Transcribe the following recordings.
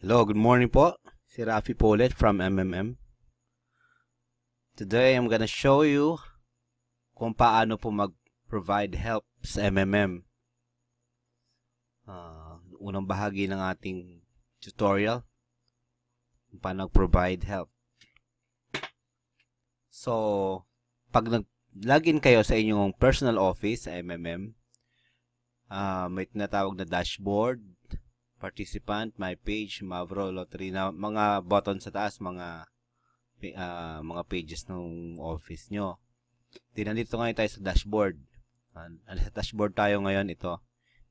Hello, good morning po. Si Rafi po ulit from MMM. Today, I'm gonna show you kung paano po mag-provide help sa MMM. Unang bahagi ng ating tutorial, kung paano mag-provide help. So, pag nag-login kayo sa inyong personal office sa MMM, may tinatawag na dashboard, participant, my page, Mavro, lottery, na mga button sa taas, mga pages ng office nyo. Nandito ngayon tayo sa dashboard. Sa dashboard tayo ngayon. Ito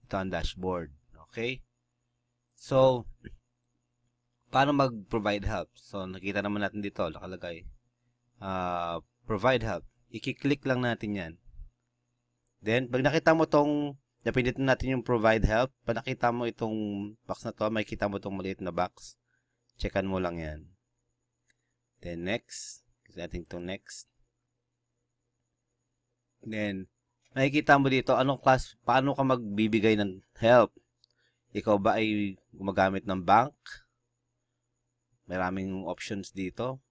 ang dashboard. Okay? So, paano mag-provide help? So, nakita naman natin dito, nakalagay. Provide help. I-click lang natin yan. Then, pag nakita mo napindutin natin yung provide help, pag nakita mo itong box na to, makikita mo itong maliit na box. Checkan mo lang yan. Then, next. Kasi natin itong next. Then, makikita mo dito, paano ka magbibigay ng help? Ikaw ba ay gumagamit ng bank? Maraming options dito.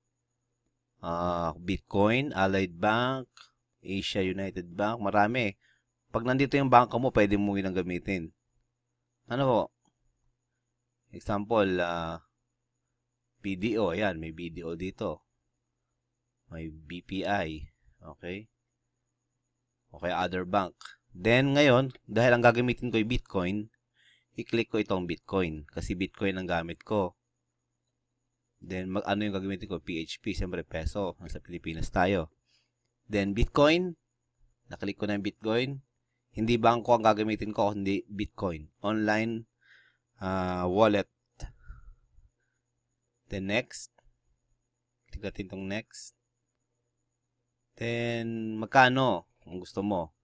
Bitcoin, Allied Bank, Asia United Bank, marami. Pag nandito yung banko mo, pwede mo yun ang gamitin. Ano po? Example, BDO. Ayan, may BDO dito. May BPI. Okay? Okay, other bank. Then, ngayon, dahil ang gagamitin ko ay Bitcoin, i-click ko itong Bitcoin. Kasi Bitcoin ang gamit ko. Then, ano yung gagamitin ko? PHP, siyempre peso. Nasa Pilipinas tayo. Then, Bitcoin. Naklik ko na yung Bitcoin. Hindi bangko ang gagamitin ko, hindi Bitcoin. Online wallet. Then, next. Click natin itong next. Then, magkano? Kung gusto mo.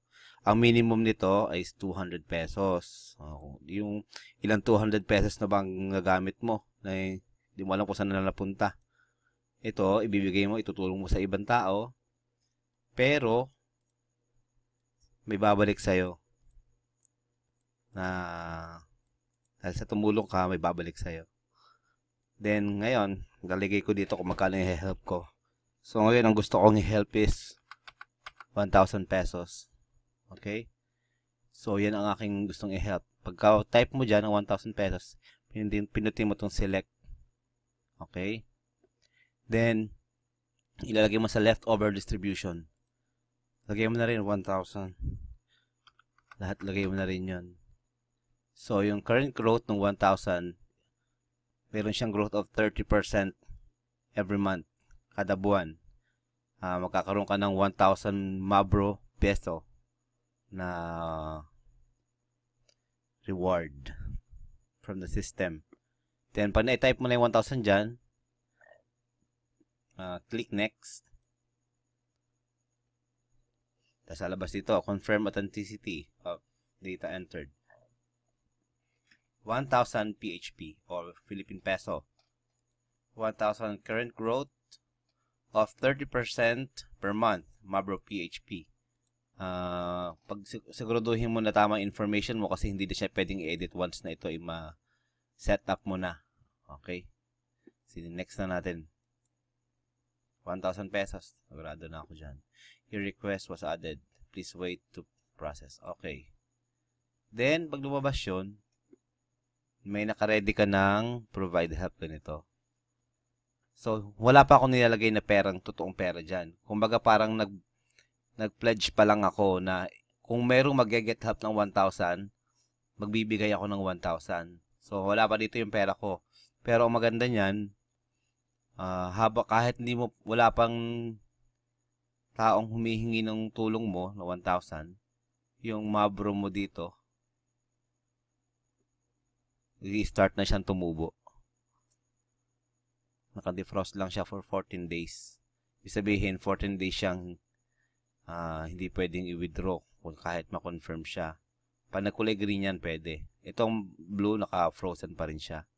Ang minimum nito ay 200 pesos. Yung ilang 200 pesos na bang nagamit mo na hindi mo alam kung saan na napunta. Ito, ibibigay mo, itutulong mo sa ibang tao. Pero, may babalik sa'yo. Dahil sa tumulong ka, may babalik sa'yo. Then, ngayon, galigay ko dito kung magkano yung help ko. So, ngayon, ang gusto kong i-help is 1,000 pesos. Okay? So, yan ang aking gustong i-help. Pagka type mo dyan ng 1,000 pesos, pinutin mo itong select. Okay? Then, ilalagay mo sa leftover distribution. Lagay mo na rin 1,000. Lahat lagay mo na rin yun. So, yung current growth ng 1,000, meron siyang growth of 30% every month, kada buwan. Magkakaroon ka ng 1,000 Mavro peso na reward from the system. Then, pag na-type mo na yung 1,000 dyan, click next. Tapos alabas dito, confirm authenticity of data entered. 1,000 PHP or Philippine Peso. 1,000 current growth of 30% per month, Mavro PHP. Pag siguraduhin mo na tama information mo kasi hindi na siya pwedeng i-edit once na ito ay ma-set up mo na. Okay? Next na natin. 1,000 pesos. Sigurado na ako dyan. Your request was added. Please wait to process. Okay. Then, pag lumabas yun, may nakaredy ka ng provide help ganito. So, wala pa akong nilalagay na totoong pera dyan. Kumbaga parang nag-pledge pa lang ako na kung merong mag-get help ng 1,000, magbibigay ako ng 1,000. So, wala pa dito yung pera ko. Pero ang maganda niyan, kahit wala pang taong humihingi ng tulong mo na 1,000, yung Mavro mo dito, i-start na siyang tumubo. Naka-defrost lang siya for 14 days. Ibig sabihin, 14 days siyang hindi pwedeng i-withdraw kung kahit ma-confirm siya. Pag nagkulay green yan, pwede. Itong blue, naka-frozen pa rin siya.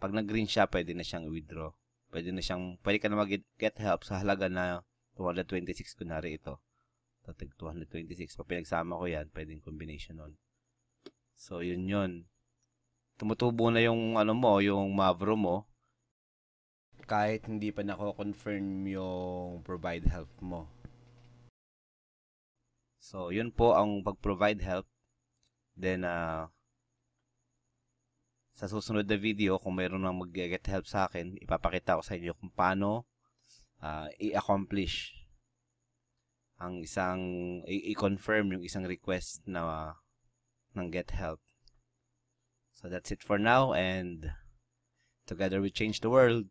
Pag nag-green siya, pwede na siyang i-withdraw. Pwede ka na mag-get help sa halaga na 226, kunwari ito. 226. Pag pinagsama ko yan, pwedeng combination nun. So, yun. tumutubo na yung ano mo, yung Mavro mo kahit hindi pa nako-confirm yung provide help mo. So, yun po ang pag-provide help. Then, sa susunod na video, kung mayroon nang mag-get help sa akin, ipapakita ko sa inyo kung paano i-accomplish ang i-confirm yung isang request na ng get help. So, that's it for now, and together we change the world.